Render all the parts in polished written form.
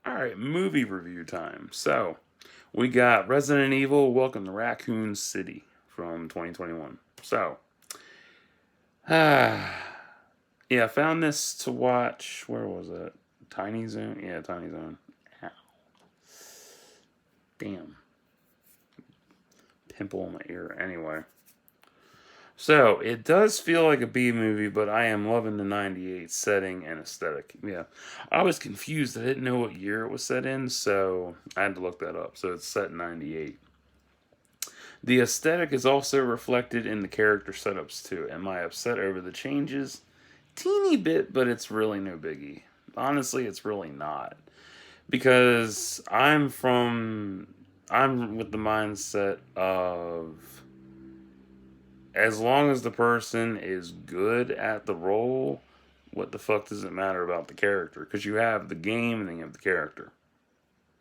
Alright, movie review time. So, we got Resident Evil Welcome to Raccoon City from 2021. So, yeah, I found this to watch. Where was it? Tiny Zone? Yeah, Tiny Zone. Ow. Damn. Pimple on my ear. Anyway. So, it does feel like a B movie, but I am loving the 98 setting and aesthetic. Yeah. I was confused. I didn't know what year it was set in, so I had to look that up. So, it's set in 98. The aesthetic is also reflected in the character setups, too. Am I upset over the changes? Teeny bit, but it's really no biggie. Honestly, it's really not. Because I'm with the mindset of as long as the person is good at the role, what the fuck does it matter about the character? Because you have the game and then you have the character.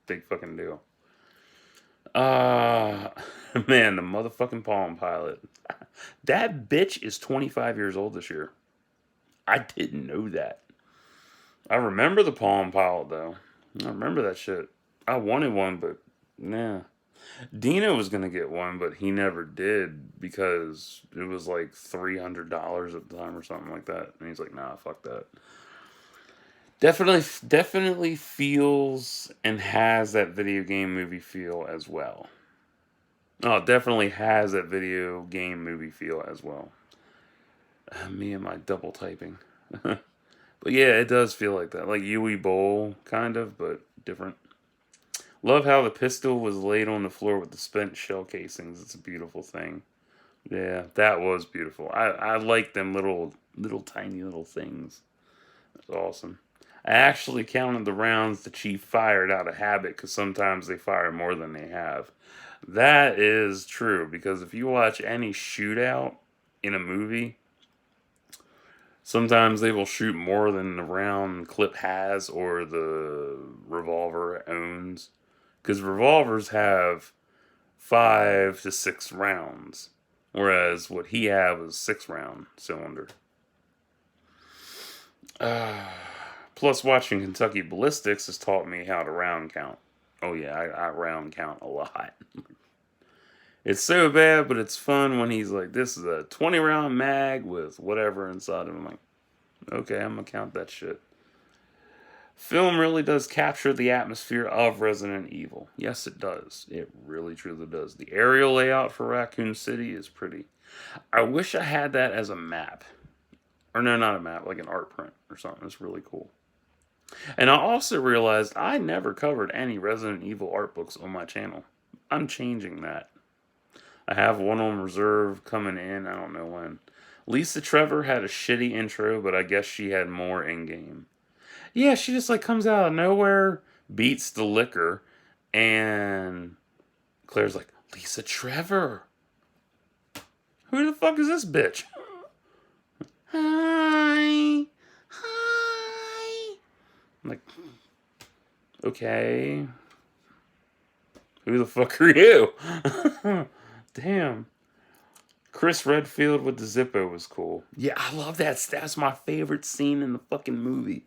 Big fucking deal. Uh, man, the motherfucking Palm Pilot. That bitch is 25 years old this year. I didn't know that. I remember the Palm Pilot, though. I remember that shit. I wanted one, but nah. Dino was gonna get one, but he never did because it was like $300 at the time or something like that. And he's like, nah, fuck that. Definitely feels and has that video game movie feel as well. Oh, it definitely has that video game movie feel as well. Me and my double typing. But yeah, it does feel like that. Like Yui Bowl, kind of, but different. Love how the pistol was laid on the floor with the spent shell casings. It's a beautiful thing. Yeah, that was beautiful. I like them little tiny little things. That's awesome. I actually counted the rounds the chief fired out of habit because sometimes they fire more than they have. That is true because if you watch any shootout in a movie, sometimes they will shoot more than the round clip has or the revolver owns. Because revolvers have 5 to 6 rounds, whereas what he had was 6 round cylinder. Uh, Plus, watching Kentucky Ballistics has taught me how to round count. Oh yeah, I round count a lot. It's so bad, but it's fun when he's like, "This is a 20 round mag with whatever inside of it." I'm like, "Okay, I'm gonna count that shit." Film really does capture the atmosphere of Resident Evil. Yes, it does. It really, truly does. The aerial layout for Raccoon City is pretty. I wish I had that as a map. Or no, not a map, like an art print or something. It's really cool. And I also realized I never covered any Resident Evil art books on my channel. I'm changing that. I have one on reserve coming in. I don't know when. Lisa Trevor had a shitty intro, but I guess she had more in game. Yeah, she just like comes out of nowhere, beats the liquor, and Claire's like, Lisa Trevor. Who the fuck is this bitch? Hi. Hi. I'm like, okay. Who the fuck are you? Damn. Chris Redfield with the Zippo was cool. Yeah, I love that. That's my favorite scene in the fucking movie.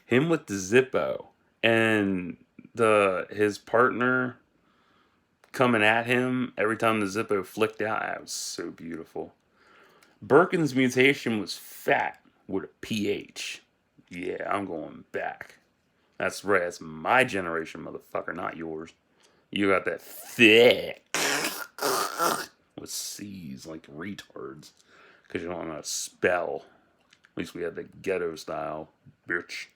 Him with the Zippo and the his partner coming at him every time the Zippo flicked out. That was so beautiful. Birkin's mutation was fat with a PH. Yeah, I'm going back. That's right. That's my generation, motherfucker, not yours. You got that thick with C's like retards because you don't know how to spell. At least we had the ghetto style, bitch.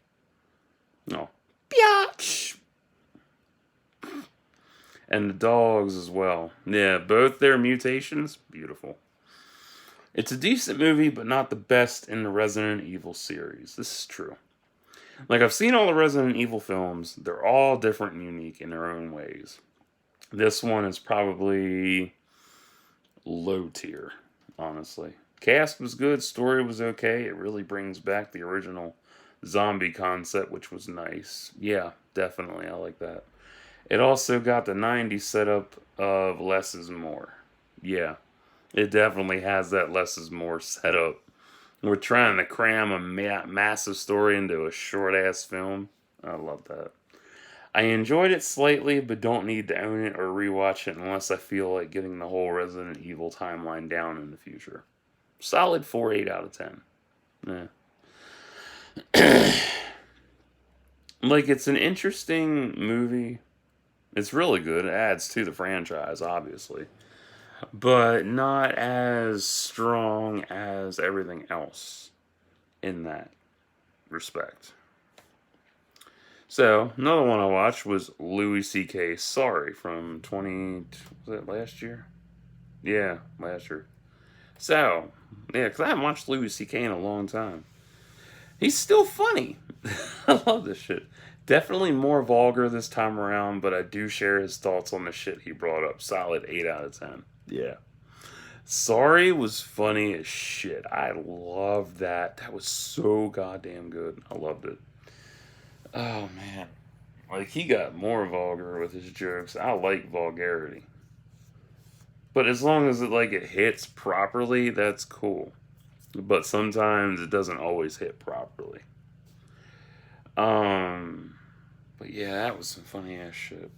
No, biatch. And the dogs as well. Yeah, both their mutations, beautiful. It's a decent movie, but not the best in the Resident Evil series. This is true. Like, I've seen all the Resident Evil films, they're all different and unique in their own ways. This one is probably low tier, honestly. Cast was good, story was okay. It really brings back the original zombie concept, which was nice. Yeah, definitely, I like that. It also got the 90s setup of less is more. Yeah, it definitely has that less is more setup. We're trying to cram a massive story into a short ass film. I love that. I enjoyed it slightly, but don't need to own it or rewatch it unless I feel like getting the whole Resident Evil timeline down in the future. Solid 4.8 out of 10. Yeah. Like, it's an interesting movie. It's really good. It adds to the franchise, obviously. But not as strong as everything else in that respect. So, another one I watched was Louis C.K. Sorry from 20. Was that last year? Yeah, last year. So, yeah, because I haven't watched Louis C.K. in a long time. He's still funny. I love this shit. Definitely more vulgar this time around, but I do share his thoughts on the shit he brought up. Solid 8 out of 10. Yeah. Sorry was funny as shit. I loved that. That was so goddamn good. I loved it. Oh, man. Like, he got more vulgar with his jokes. I like vulgarity. But as long as it hits properly, that's cool. But sometimes it doesn't always hit properly. Um, but yeah, that was some funny ass shit.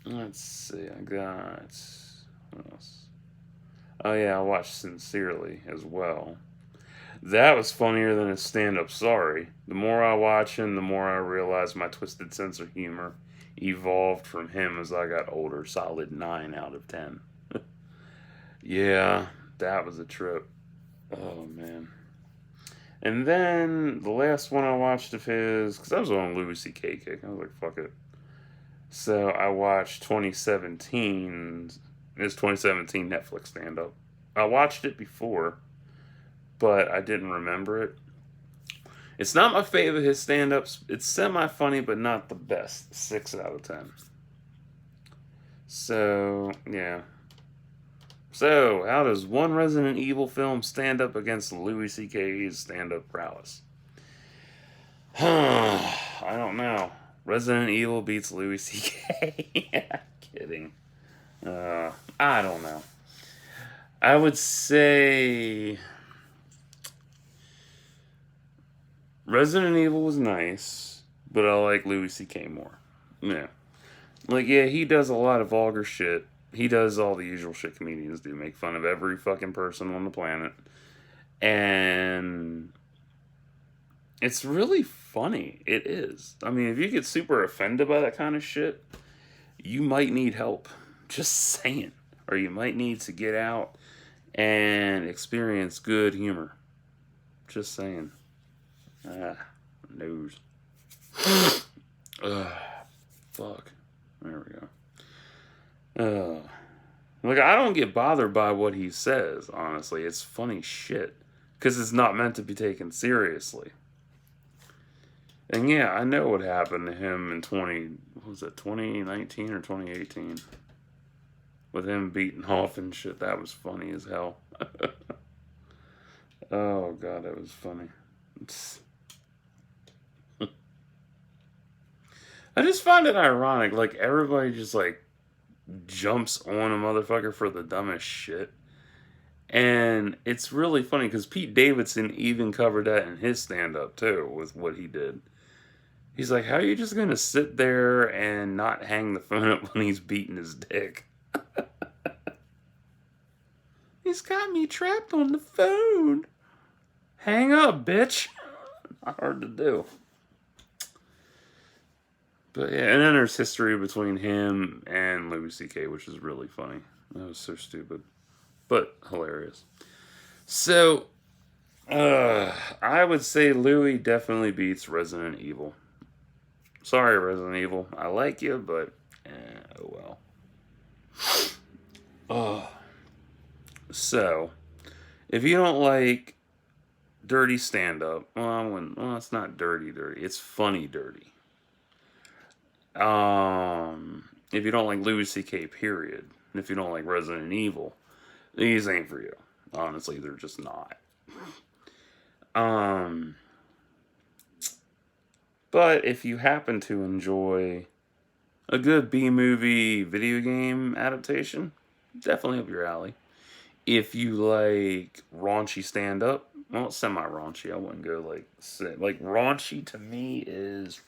Let's see, I got what else? Oh yeah, I watched Sincerely as well. That was funnier than his stand-up Sorry. The more I watch him, the more I realize my twisted sense of humor evolved from him as I got older. Solid 9 out of 10. Yeah, that was a trip. Oh man. And then the last one I watched of his, because I was on Louis C.K. kick. I was like, fuck it. So I watched 2017, his 2017 Netflix stand up. I watched it before, but I didn't remember it. It's not my favorite of his stand ups. It's semi funny, but not the best. 6 out of 10. So, yeah. So, how does one Resident Evil film stand up against Louis C.K.'s stand up prowess? I don't know. Resident Evil beats Louis C.K. Kidding. I don't know. I would say Resident Evil was nice, but I like Louis C.K. more. Yeah. Like, yeah, he does a lot of vulgar shit. He does all the usual shit comedians do, make fun of every fucking person on the planet. And it's really funny. It is. I mean, if you get super offended by that kind of shit, you might need help. Just saying. Or you might need to get out and experience good humor. Just saying. Nose. Fuck. There we go. Like, I don't get bothered by what he says, honestly. It's funny shit. Because it's not meant to be taken seriously. And yeah, I know what happened to him in 2019 or 2018? With him beating off and shit. That was funny as hell. Oh, God, that was funny. I just find it ironic. Like, everybody just, like, jumps on a motherfucker for the dumbest shit. And it's really funny because Pete Davidson even covered that in his stand-up, too, with what he did. He's like, how are you just going to sit there and not hang the phone up when he's beating his dick? He's got me trapped on the phone. Hang up, bitch. Not hard to do. But yeah, and then there's history between him and Louis C.K., which is really funny. That was so stupid, but hilarious. So, I would say Louis definitely beats Resident Evil. Sorry, Resident Evil. I like you, but oh well. So, if you don't like dirty stand-up, well, it's not dirty. It's funny dirty. If you don't like Louis C.K. period, and if you don't like Resident Evil, these ain't for you. Honestly, they're just not. But if you happen to enjoy a good B-movie video game adaptation, definitely up your alley. If you like raunchy stand-up, well, semi raunchy. I wouldn't go like raunchy to me is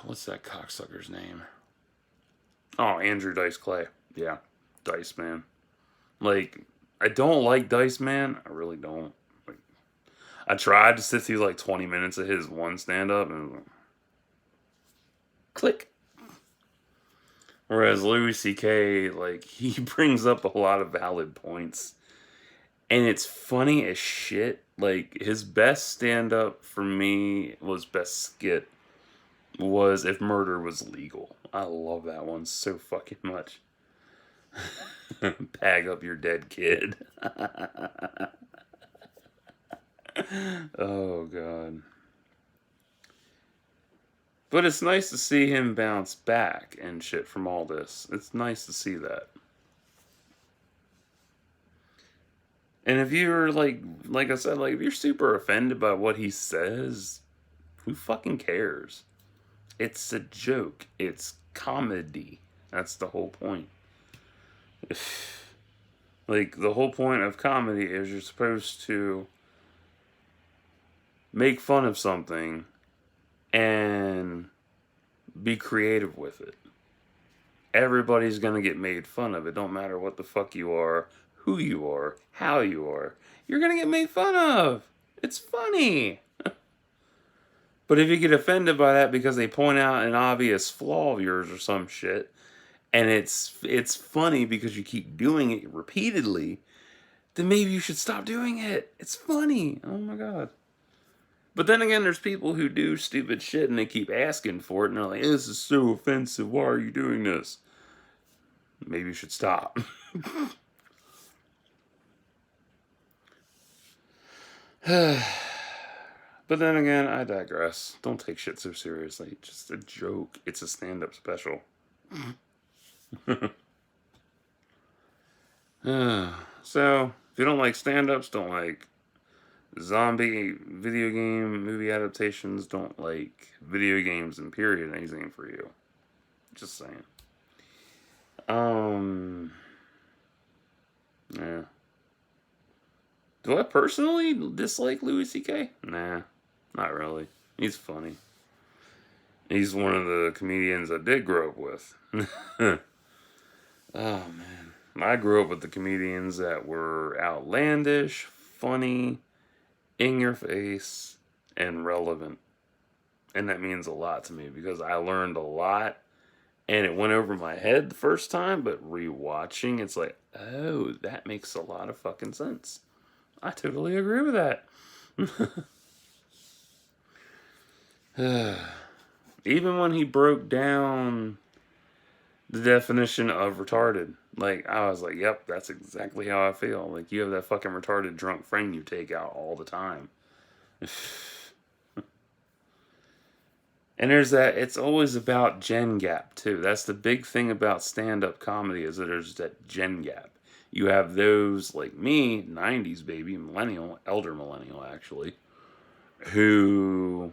what's that cocksucker's name? Oh, Andrew Dice Clay. Yeah, Dice Man. Like I don't like Dice Man. I really don't. Like I tried to sit through like 20 minutes of his one stand up and like, click. Whereas Louis C.K. like he brings up a lot of valid points and it's funny as shit. Like his best stand up for me was best skit was If Murder Was Legal. I love that one so fucking much. Bag up your dead kid. Oh god. But it's nice to see him bounce back and shit from all this. It's nice to see that. And if you're like I said, like if you're super offended by what he says, who fucking cares? It's a joke. It's comedy. That's the whole point. Like the whole point of comedy is you're supposed to make fun of something and be creative with it. Everybody's gonna get made fun of. It don't matter what the fuck you are, who you are, how you are. You're gonna get made fun of. It's funny. But if you get offended by that because they point out an obvious flaw of yours or some shit, and it's funny because you keep doing it repeatedly, then maybe you should stop doing it. It's funny. Oh my god. But then again, there's people who do stupid shit and they keep asking for it, and they're like, "This is so offensive. Why are you doing this?" Maybe you should stop. But then again, I digress. Don't take shit so seriously. It's just a joke. It's a stand-up special. So, if you don't like stand-ups, don't like zombie video game movie adaptations, don't like video games and period, anything for you. Just saying. Yeah. Do I personally dislike Louis C.K.? Nah, not really. He's funny. He's one of the comedians I did grow up with. Oh, man. I grew up with the comedians that were outlandish, funny, in your face, and relevant. And that means a lot to me because I learned a lot and it went over my head the first time, but rewatching, it's like, oh, that makes a lot of fucking sense. I totally agree with that. Even when he broke down the definition of retarded, like, I was like, yep, that's exactly how I feel. Like, you have that fucking retarded drunk friend you take out all the time. And there's that, it's always about gen gap, too. That's the big thing about stand-up comedy is that there's that gen gap. You have those, like me, 90s baby, millennial, elder millennial, actually, who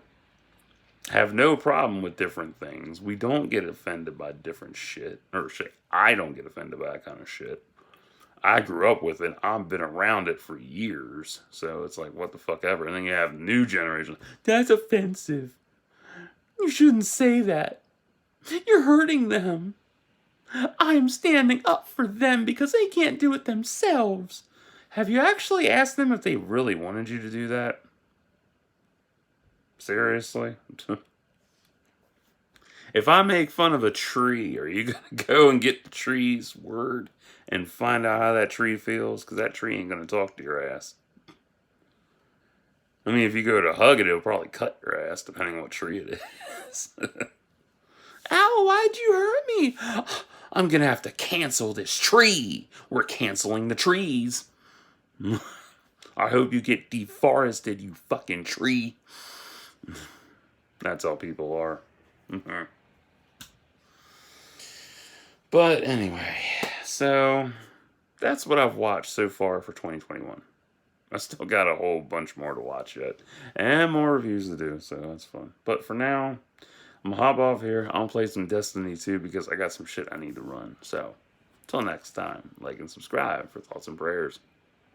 have no problem with different things. We don't get offended by different shit. Or shit, I don't get offended by that kind of shit. I grew up with it. I've been around it for years. So it's like, what the fuck ever. And then you have new generations. That's offensive. You shouldn't say that. You're hurting them. I'm standing up for them because they can't do it themselves. Have you actually asked them if they really wanted you to do that? Seriously? If I make fun of a tree, are you going to go and get the tree's word and find out how that tree feels? Because that tree ain't going to talk to your ass. I mean, if you go to hug it, it'll probably cut your ass, depending on what tree it is. Ow, why'd you hurt me? I'm going to have to cancel this tree. We're canceling the trees. I hope you get deforested, you fucking tree. That's how people are. But anyway, so that's what I've watched so far for 2021. I still got a whole bunch more to watch yet. And more reviews to do, so that's fun. But for now, I'm going to hop off here. I'll play some Destiny 2 because I got some shit I need to run. So, till next time, like and subscribe for thoughts and prayers.